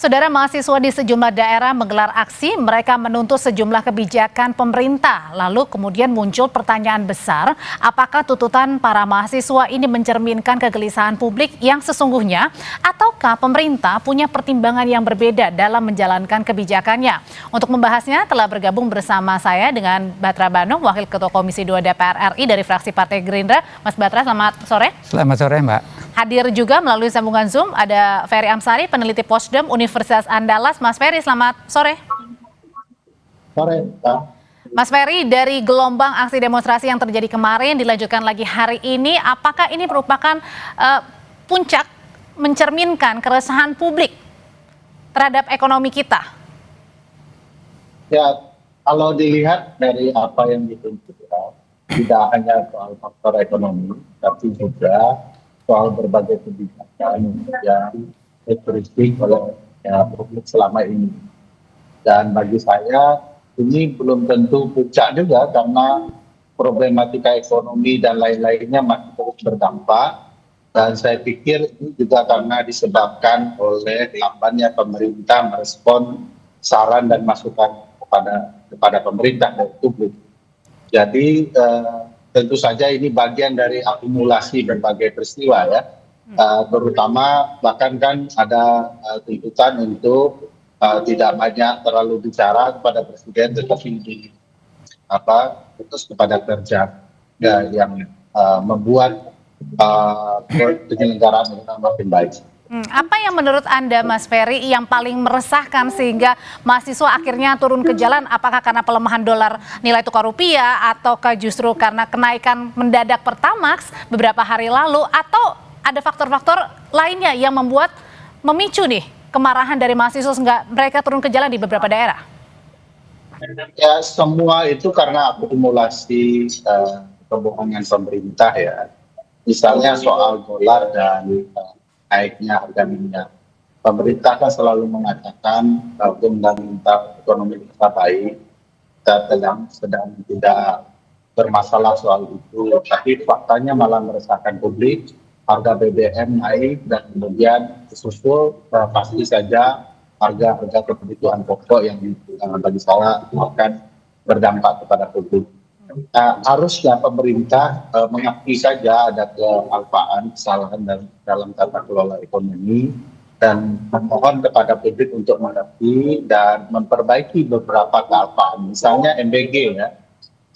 Saudara, mahasiswa di sejumlah daerah menggelar aksi, mereka menuntut sejumlah kebijakan pemerintah. Lalu kemudian muncul pertanyaan besar, apakah tuntutan para mahasiswa ini mencerminkan kegelisahan publik yang sesungguhnya, ataukah pemerintah punya pertimbangan yang berbeda dalam menjalankan kebijakannya? Untuk membahasnya telah bergabung bersama saya dengan Batra Banung, Wakil Ketua Komisi 2 DPR RI dari fraksi Partai Gerindra. Mas Batra, selamat sore. Selamat sore, Mbak. Hadir juga melalui sambungan Zoom ada Ferry Amsari, peneliti Posdem Universitas Andalas. Mas Ferry, selamat sore. Sore, Pak. Mas Ferry, dari gelombang aksi demonstrasi yang terjadi kemarin dilanjutkan lagi hari ini, apakah ini merupakan puncak mencerminkan keresahan publik terhadap ekonomi kita? Ya, kalau dilihat dari apa yang ditunjukkan, tidak hanya soal faktor ekonomi, tapi juga soal berbagai kebijakan yang dikritik oleh publik selama ini. Dan bagi saya ini belum tentu puncak juga, karena problematika ekonomi dan lain-lainnya masih terus berdampak. Dan saya pikir ini juga karena disebabkan oleh lambannya pemerintah merespon saran dan masukan kepada pemerintah dan publik. Jadi tentu saja ini bagian dari akumulasi berbagai peristiwa ya, terutama bahkan kan ada tuntutan untuk tidak banyak terlalu bicara kepada presiden, tetapi fokus kepada kerja ya, yang membuat penyelenggaraan makin baik. Apa yang menurut Anda, Mas Ferry, yang paling meresahkan sehingga mahasiswa akhirnya turun ke jalan? Apakah karena pelemahan dolar nilai tukar rupiah, ataukah justru karena kenaikan mendadak Pertamax beberapa hari lalu, atau ada faktor-faktor lainnya yang memicu nih kemarahan dari mahasiswa sehingga mereka turun ke jalan di beberapa daerah? Ya, semua itu karena akumulasi kebohongan pemerintah ya. Misalnya soal dolar dan naiknya harga minyak. Pemerintah kan selalu mengatakan fundamental ekonomi kita baik, kita sedang tidak bermasalah soal itu. Tapi faktanya malah meresahkan publik, harga BBM naik dan kemudian disusul pasti saja harga kebutuhan pokok yang bagi saya akan berdampak kepada publik. Harusnya pemerintah mengakui saja ada kealpaan, kesalahan dalam tata kelola ekonomi, dan memohon kepada publik untuk mengerti dan memperbaiki beberapa kealpaan. Misalnya MBG ya,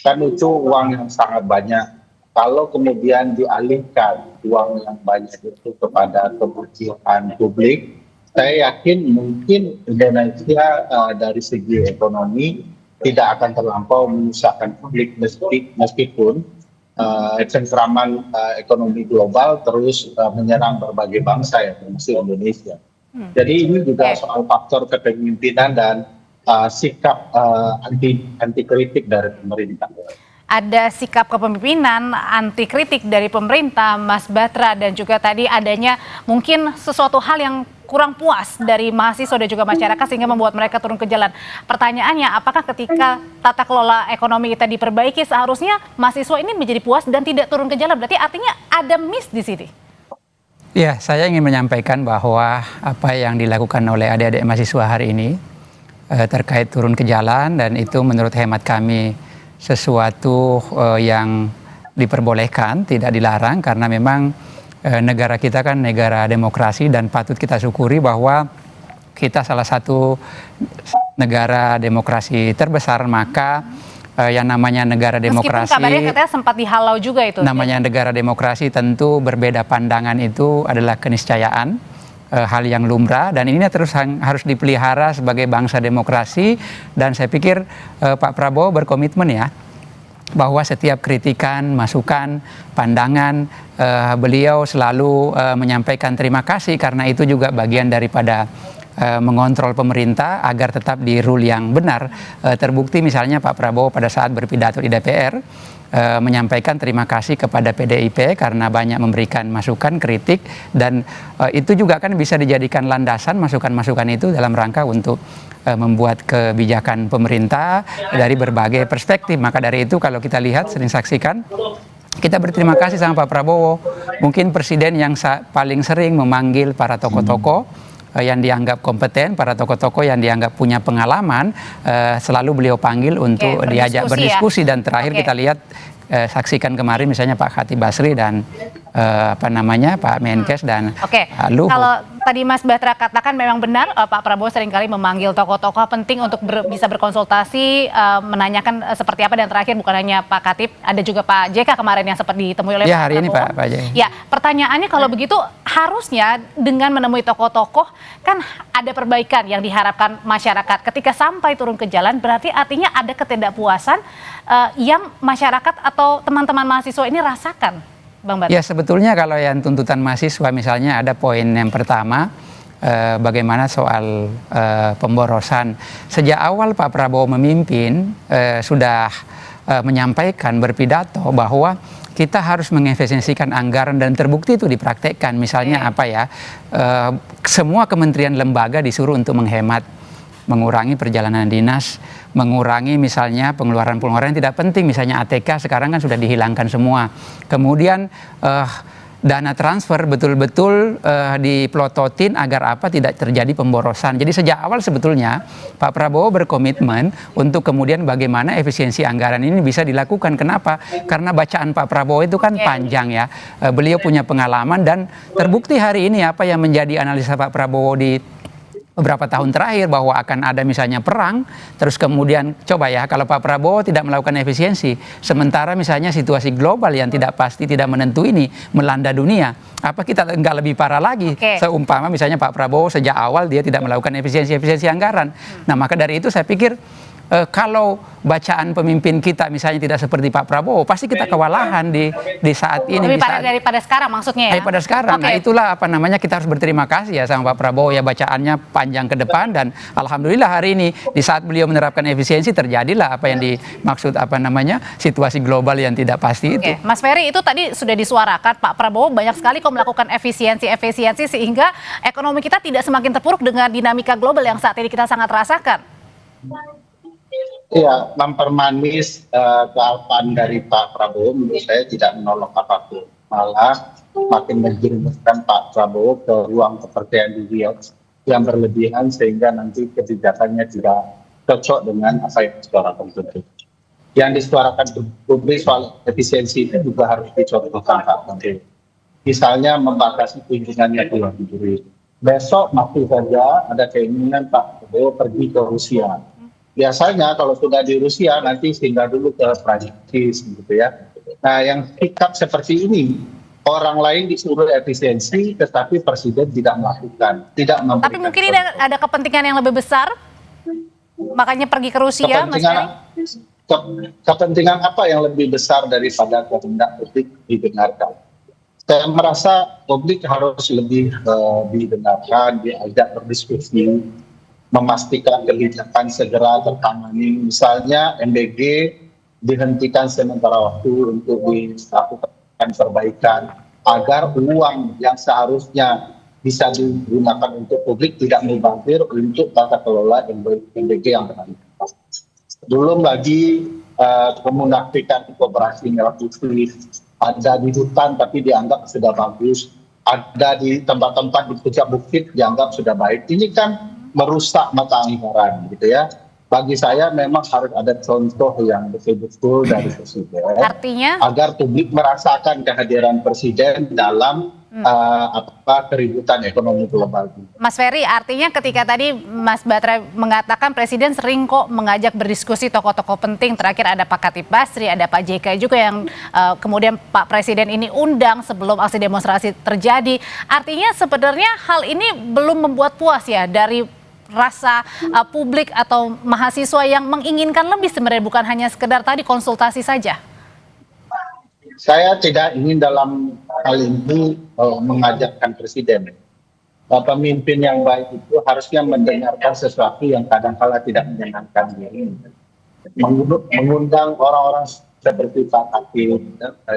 kan itu uang yang sangat banyak. Kalau kemudian dialihkan uang yang banyak itu kepada kebutuhan publik, saya yakin mungkin Indonesia dari segi ekonomi tidak akan terlampau menyusahkan publik, meskipun cengkraman ekonomi global terus menyerang berbagai bangsa ya, termasuk Indonesia. Jadi ini juga soal faktor kepemimpinan dan sikap anti kritik dari pemerintah. Ada sikap kepemimpinan anti kritik dari pemerintah, Mas Batra, dan juga tadi adanya mungkin sesuatu hal yang kurang puas dari mahasiswa dan juga masyarakat sehingga membuat mereka turun ke jalan. Pertanyaannya, apakah ketika tata kelola ekonomi kita diperbaiki seharusnya mahasiswa ini menjadi puas dan tidak turun ke jalan? Berarti artinya ada miss di sini. Ya, saya ingin menyampaikan bahwa apa yang dilakukan oleh adik-adik mahasiswa hari ini terkait turun ke jalan, dan itu menurut hemat kami sesuatu yang diperbolehkan, tidak dilarang, karena memang negara kita kan negara demokrasi dan patut kita syukuri bahwa kita salah satu negara demokrasi terbesar. Maka yang namanya negara demokrasi, meskipun kabarnya katanya sempat dihalau juga itu. Namanya negara demokrasi tentu berbeda pandangan itu adalah keniscayaan, hal yang lumrah, dan ini terus harus dipelihara sebagai bangsa demokrasi. Dan saya pikir Pak Prabowo berkomitmen ya, bahwa setiap kritikan, masukan, pandangan, beliau selalu menyampaikan terima kasih, karena itu juga bagian daripada mengontrol pemerintah agar tetap di rule yang benar. Terbukti misalnya Pak Prabowo pada saat berpidato di DPR menyampaikan terima kasih kepada PDIP karena banyak memberikan masukan, kritik, dan itu juga kan bisa dijadikan landasan masukan-masukan itu dalam rangka untuk membuat kebijakan pemerintah dari berbagai perspektif. Maka dari itu kalau kita lihat, sering saksikan, kita berterima kasih sama Pak Prabowo. Mungkin presiden yang paling sering memanggil para tokoh-tokoh yang dianggap kompeten, para tokoh-tokoh yang dianggap punya pengalaman, selalu beliau panggil untuk diajak berdiskusi dan terakhir kita lihat saksikan kemarin misalnya Pak Khatib Basri dan Pak Menkes dan Luhut. Kalau tadi Mas Batra katakan memang benar Pak Prabowo seringkali memanggil tokoh-tokoh penting untuk bisa berkonsultasi, menanyakan seperti apa, dan terakhir bukan hanya Pak Khatib, ada juga Pak JK kemarin yang sempat ditemui oleh Pak hari Prabowo. Ini Pak JK. Ya, pertanyaannya kalau begitu harusnya dengan menemui tokoh-tokoh kan ada perbaikan yang diharapkan masyarakat. Ketika sampai turun ke jalan berarti artinya ada ketidakpuasan yang masyarakat atau teman-teman mahasiswa ini rasakan, Bang Batra. Ya, sebetulnya kalau yang tuntutan mahasiswa misalnya ada poin yang pertama, bagaimana soal pemborosan. Sejak awal Pak Prabowo memimpin sudah menyampaikan berpidato bahwa kita harus mengefisiensikan anggaran dan terbukti itu dipraktekkan. Misalnya semua kementerian lembaga disuruh untuk menghemat, mengurangi perjalanan dinas, mengurangi misalnya pengeluaran-pengeluaran yang tidak penting, misalnya ATK sekarang kan sudah dihilangkan semua. Kemudian dana transfer betul-betul dipelototin agar tidak terjadi pemborosan. Jadi sejak awal sebetulnya Pak Prabowo berkomitmen untuk kemudian bagaimana efisiensi anggaran ini bisa dilakukan. Kenapa? Karena bacaan Pak Prabowo itu kan panjang ya. Beliau punya pengalaman dan terbukti hari ini apa yang menjadi analisa Pak Prabowo di beberapa tahun terakhir bahwa akan ada misalnya perang, terus kemudian coba ya kalau Pak Prabowo tidak melakukan efisiensi, sementara misalnya situasi global yang tidak pasti, tidak menentu ini melanda dunia, apa kita nggak lebih parah lagi? Seumpama misalnya Pak Prabowo sejak awal dia tidak melakukan efisiensi anggaran. Nah maka dari itu saya pikir kalau bacaan pemimpin kita misalnya tidak seperti Pak Prabowo, pasti kita kewalahan di saat ini. Daripada sekarang maksudnya ya? Daripada sekarang. Nah itulah kita harus berterima kasih ya sama Pak Prabowo ya, bacaannya panjang ke depan, dan alhamdulillah hari ini di saat beliau menerapkan efisiensi terjadilah apa yang dimaksud situasi global yang tidak pasti itu. Mas Ferry, itu tadi sudah disuarakan Pak Prabowo banyak sekali kok melakukan efisiensi sehingga ekonomi kita tidak semakin terpuruk dengan dinamika global yang saat ini kita sangat rasakan. Iya, mempermanis kealpaan dari Pak Prabowo menurut saya tidak menolong apapun. Malah makin menjerumuskan Pak Prabowo ke ruang kepercayaan diri yang berlebihan sehingga nanti kebijakannya tidak cocok dengan apa yang disuarakan publik. Yang disuarakan publik soal efisiensi itu juga harus dicontohkan Pak Prabowo. Misalnya membatasi kunjungannya ke luar negeri. Besok masih saja ada keinginan Pak Prabowo pergi ke Rusia. Biasanya kalau sudah di Rusia nanti singgah dulu ke Prancis gitu ya. Nah yang sikap seperti ini, orang lain disuruh efisiensi tetapi presiden tidak melakukan, tidak memberikan. Tapi mungkin ini ada kepentingan yang lebih besar, makanya pergi ke Rusia, Mas Ferry? Kepentingan apa yang lebih besar daripada kehendak publik didengarkan? Saya merasa publik harus lebih didengarkan, diajak berdiskusi, memastikan kebijakan segera tertangani. Misalnya MBG dihentikan sementara waktu untuk dilakukan perbaikan agar uang yang seharusnya bisa digunakan untuk publik tidak mubazir untuk tata kelola MBG yang berlanjut. Belum lagi kemunafikan kooperasi merah putih, ada di hutan tapi dianggap sudah bagus, ada di tempat-tempat di puncak bukit dianggap sudah baik. Ini kan merusak mata anggaran gitu ya. Bagi saya memang harus ada contoh yang betul-betul dari presiden. Artinya agar publik merasakan kehadiran presiden dalam keributan ekonomi global. Mas Ferry, artinya ketika tadi Mas Batra mengatakan presiden sering kok mengajak berdiskusi tokoh-tokoh penting, terakhir ada Pak Khatib Basri, ada Pak JK juga yang kemudian Pak Presiden ini undang sebelum aksi demonstrasi terjadi. Artinya sebenarnya hal ini belum membuat puas ya dari rasa publik atau mahasiswa yang menginginkan lebih, sebenarnya bukan hanya sekedar tadi konsultasi saja. Saya tidak ingin dalam hal ini mengajakkan presiden. Pemimpin yang baik itu harusnya mendengarkan sesuatu yang kadang-kala tidak menyenangkan diri. Mengundang orang-orang seperti Pak Khatib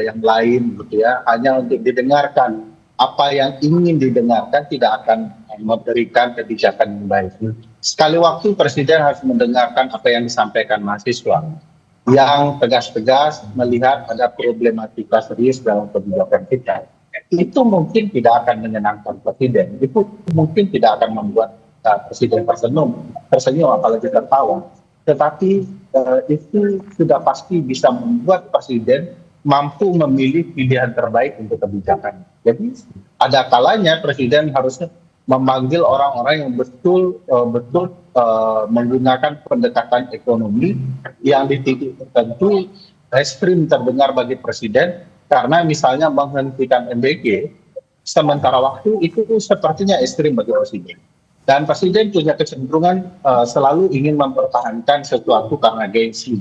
yang lain gitu ya, hanya untuk didengarkan. Apa yang ingin didengarkan tidak akan memberikan kebijakan yang baik. Sekali waktu presiden harus mendengarkan apa yang disampaikan mahasiswa yang tegas-tegas melihat ada problematika serius dalam kebijakan kita. itu mungkin tidak akan menyenangkan presiden. Itu mungkin tidak akan membuat presiden tersenyum apalagi tertawa. Tetapi itu sudah pasti bisa membuat presiden mampu memilih pilihan terbaik untuk kebijakan. Jadi ada kalanya presiden harusnya memanggil orang-orang yang betul menggunakan pendekatan ekonomi yang di titik tertentu ekstrim terdengar bagi presiden, karena misalnya menghentikan MBG sementara waktu itu sepertinya ekstrim bagi presiden. Dan presiden punya kecenderungan selalu ingin mempertahankan sesuatu karena gengsi.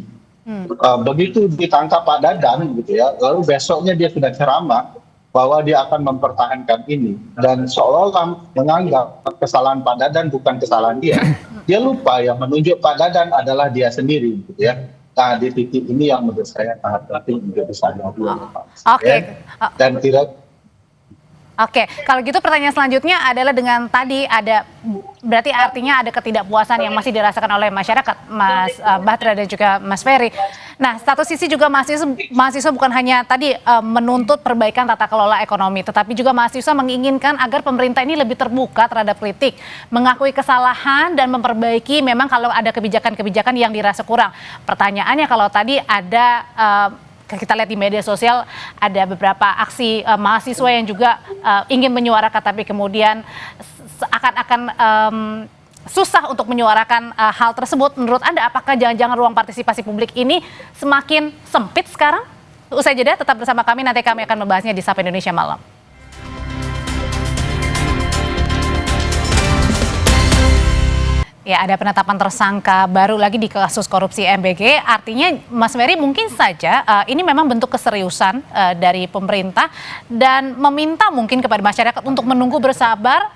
Begitu ditangkap Pak Dadan gitu ya, lalu besoknya dia sudah ceramah bahwa dia akan mempertahankan ini, dan seolah-olah menganggap kesalahan Pak Dadan bukan kesalahan dia. Dia lupa yang menunjuk Pak Dadan adalah dia sendiri gitu ya. Nah, di titik ini yang menurut saya sangat penting untuk disadari oleh Pak Presiden. Dan tidak. Oke, kalau gitu pertanyaan selanjutnya adalah dengan tadi ada, berarti artinya ada ketidakpuasan yang masih dirasakan oleh masyarakat, Mas Batra dan juga Mas Ferry. Nah, satu sisi juga mahasiswa bukan hanya tadi menuntut perbaikan tata kelola ekonomi, tetapi juga mahasiswa menginginkan agar pemerintah ini lebih terbuka terhadap kritik, mengakui kesalahan dan memperbaiki memang kalau ada kebijakan-kebijakan yang dirasa kurang. Pertanyaannya kalau tadi ada kita lihat di media sosial ada beberapa aksi mahasiswa yang juga ingin menyuarakan, tapi kemudian akan susah untuk menyuarakan hal tersebut. Menurut Anda, apakah jangan-jangan ruang partisipasi publik ini semakin sempit sekarang? Usai jeda, tetap bersama kami, nanti kami akan membahasnya di Sapa Indonesia Malam. Ya, ada penetapan tersangka baru lagi di kasus korupsi MBG. Artinya, Mas Ferry, mungkin saja ini memang bentuk keseriusan dari pemerintah dan meminta mungkin kepada masyarakat untuk menunggu bersabar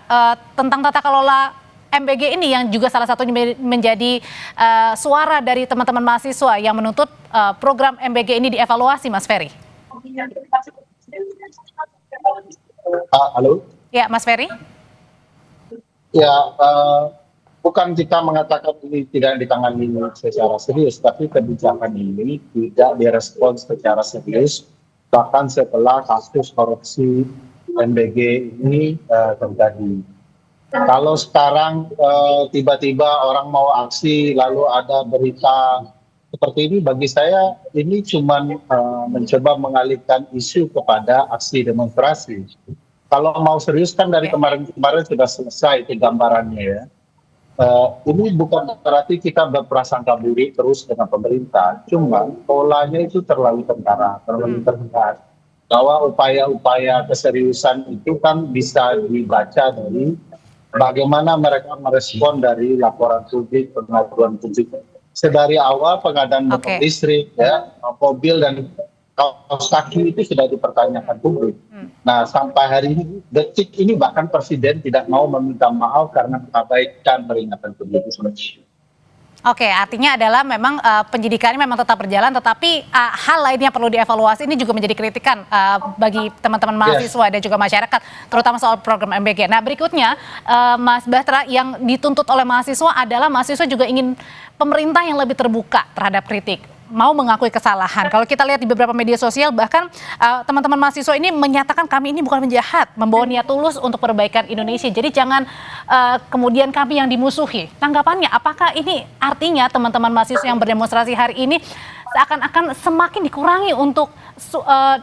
tentang tata kelola MBG ini, yang juga salah satunya menjadi suara dari teman-teman mahasiswa yang menuntut program MBG ini dievaluasi, Mas Ferry. Halo? Ya, Mas Ferry? Ya, bukan kita mengatakan ini tidak ditangani secara serius, tapi kebijakan ini tidak direspons secara serius, bahkan setelah kasus korupsi MBG ini terjadi. Kalau sekarang tiba-tiba orang mau aksi, lalu ada berita seperti ini, bagi saya ini cuma mencoba mengalihkan isu kepada aksi demonstrasi. Kalau mau serius kan dari kemarin-kemarin sudah selesai itu gambarannya ya. Ini bukan berarti kita berprasangka buruk terus dengan pemerintah, cuma polanya itu terlalu kentara, terlalu terlihat bahwa upaya-upaya keseriusan itu kan bisa dibaca dari bagaimana mereka merespon dari laporan publik, pengaduan publik. Sedari awal pengadaan motor listrik, ya, mobil dan kaos kaki itu sudah dipertanyakan publik. Nah, sampai hari ini, detik ini bahkan Presiden tidak mau meminta maaf karena mengabaikan peringatan publik. Oke, artinya adalah memang penyidikannya memang tetap berjalan, tetapi hal lain yang perlu dievaluasi ini juga menjadi kritikan bagi teman-teman mahasiswa dan juga masyarakat, terutama soal program MBG. Nah, berikutnya Mas Batra, yang dituntut oleh mahasiswa adalah mahasiswa juga ingin pemerintah yang lebih terbuka terhadap kritik, mau mengakui kesalahan. Kalau kita lihat di beberapa media sosial, bahkan teman-teman mahasiswa ini menyatakan kami ini bukan penjahat, membawa niat tulus untuk perbaikan Indonesia. Jadi jangan kemudian kami yang dimusuhi. Tanggapannya, apakah ini artinya teman-teman mahasiswa yang berdemonstrasi hari ini seakan-akan semakin dikurangi untuk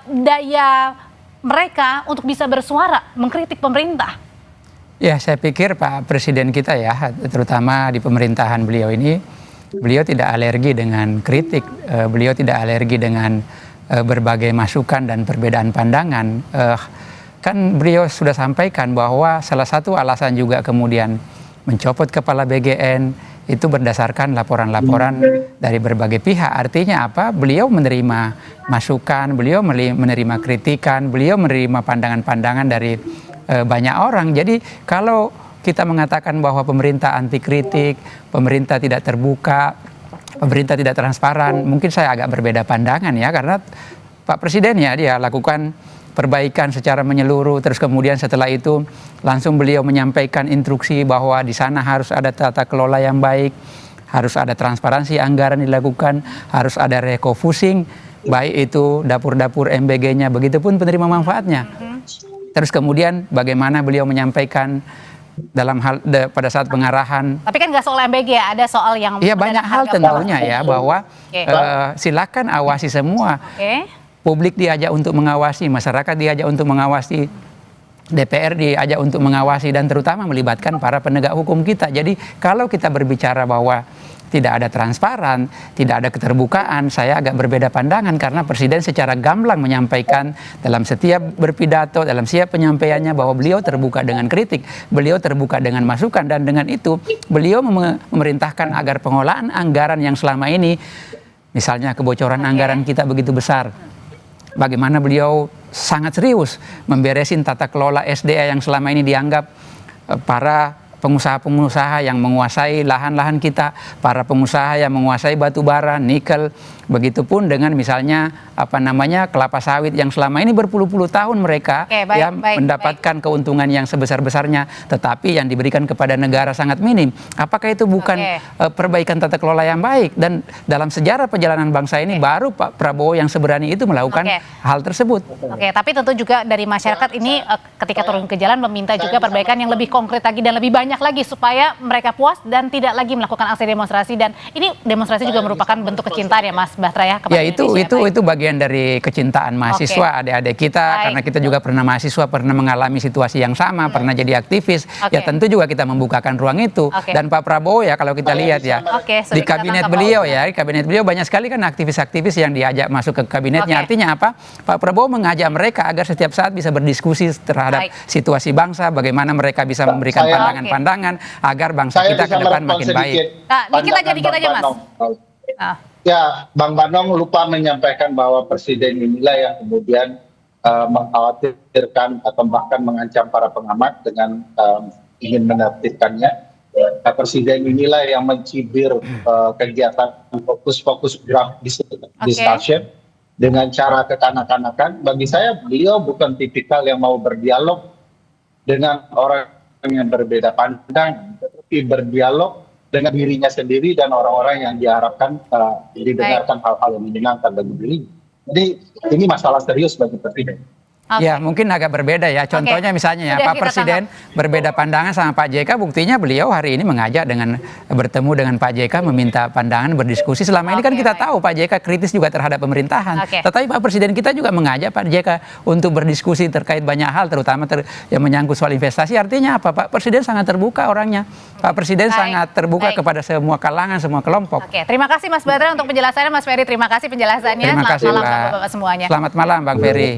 daya mereka untuk bisa bersuara, mengkritik pemerintah? Ya, saya pikir Pak Presiden kita ya, terutama di pemerintahan beliau ini, beliau tidak alergi dengan kritik, beliau tidak alergi dengan berbagai masukan dan perbedaan pandangan. Kan beliau sudah sampaikan bahwa salah satu alasan juga kemudian mencopot kepala BGN itu berdasarkan laporan-laporan dari berbagai pihak. Artinya apa? Beliau menerima masukan, beliau menerima kritikan, beliau menerima pandangan-pandangan dari banyak orang. Jadi kalau kita mengatakan bahwa pemerintah anti kritik, pemerintah tidak terbuka, pemerintah tidak transparan, mungkin saya agak berbeda pandangan ya, karena Pak Presiden ya dia lakukan perbaikan secara menyeluruh, terus kemudian setelah itu langsung beliau menyampaikan instruksi bahwa di sana harus ada tata kelola yang baik, harus ada transparansi anggaran dilakukan, harus ada refocusing, baik itu dapur-dapur MBG-nya, begitupun penerima manfaatnya. Terus kemudian bagaimana beliau menyampaikan dalam hal pada saat pengarahan. Tapi kan nggak soal MBG ya, ada soal yang Iya, banyak hal tentunya ya, bahwa silakan awasi semua. Publik diajak untuk mengawasi, masyarakat diajak untuk mengawasi, DPR diajak untuk mengawasi, dan terutama melibatkan para penegak hukum kita. Jadi kalau kita berbicara bahwa tidak ada transparan, tidak ada keterbukaan, saya agak berbeda pandangan, karena Presiden secara gamblang menyampaikan dalam setiap berpidato, dalam setiap penyampaiannya, bahwa beliau terbuka dengan kritik, beliau terbuka dengan masukan, dan dengan itu beliau memerintahkan agar pengolahan anggaran yang selama ini, misalnya kebocoran anggaran kita begitu besar, bagaimana beliau sangat serius memberesin tata kelola SDA yang selama ini dianggap para pengusaha-pengusaha yang menguasai lahan-lahan kita, para pengusaha yang menguasai batu bara, nikel, begitupun dengan misalnya kelapa sawit yang selama ini berpuluh-puluh tahun mereka mendapatkan keuntungan yang sebesar-besarnya, tetapi yang diberikan kepada negara sangat minim. Apakah itu bukan perbaikan tata kelola yang baik? Dan dalam sejarah perjalanan bangsa ini baru Pak Prabowo yang seberani itu melakukan hal tersebut. Tapi tentu juga dari masyarakat ini ketika turun ke jalan meminta juga perbaikan yang lebih konkret lagi dan lebih banyak lagi supaya mereka puas dan tidak lagi melakukan aksi demonstrasi, dan ini demonstrasi juga merupakan bentuk kecintaan ya Mas Bahtera ya kepada itu bagian dari kecintaan mahasiswa, adik-adik kita, karena kita juga pernah mahasiswa, pernah mengalami situasi yang sama, pernah jadi aktivis, ya tentu juga kita membukakan ruang itu. Dan Pak Prabowo ya kalau kita lihat ya di kabinet beliau banyak sekali kan aktivis-aktivis yang diajak masuk ke kabinetnya. Artinya apa? Pak Prabowo mengajak mereka agar setiap saat bisa berdiskusi terhadap situasi bangsa, bagaimana mereka bisa memberikan pandangan-pandangan agar bangsa kita ke depan makin baik. Dikit aja Mas. Ya, Bang Banong lupa menyampaikan bahwa Presiden inilah yang kemudian mengkhawatirkan atau bahkan mengancam para pengamat dengan ingin menertibkannya. Presiden inilah yang mencibir kegiatan fokus draft discussion dengan cara kekanak-kanakan. Bagi saya beliau bukan tipikal yang mau berdialog dengan orang yang berbeda pandang, tetapi berdialog dengan dirinya sendiri dan orang-orang yang diharapkan didengarkan hal-hal yang menyenangkan bagi dirinya. Jadi ini masalah serius bagi Presiden. Ya mungkin agak berbeda ya. Contohnya misalnya ya Pak Presiden berbeda pandangan sama Pak JK. Buktinya beliau hari ini mengajak bertemu dengan Pak JK, meminta pandangan, berdiskusi. Selama ini kan kita tahu Pak JK kritis juga terhadap pemerintahan. Tetapi Pak Presiden kita juga mengajak Pak JK untuk berdiskusi terkait banyak hal, terutama yang menyangkut soal investasi. Artinya apa? Pak Presiden sangat terbuka orangnya. Pak Presiden sangat terbuka kepada semua kalangan, semua kelompok. Terima kasih Mas Bahtera untuk penjelasannya. Mas Ferry, terima kasih penjelasannya. Terima kasih, Selamat malam Bapak-Bapak semuanya. Selamat malam Bang Ferry.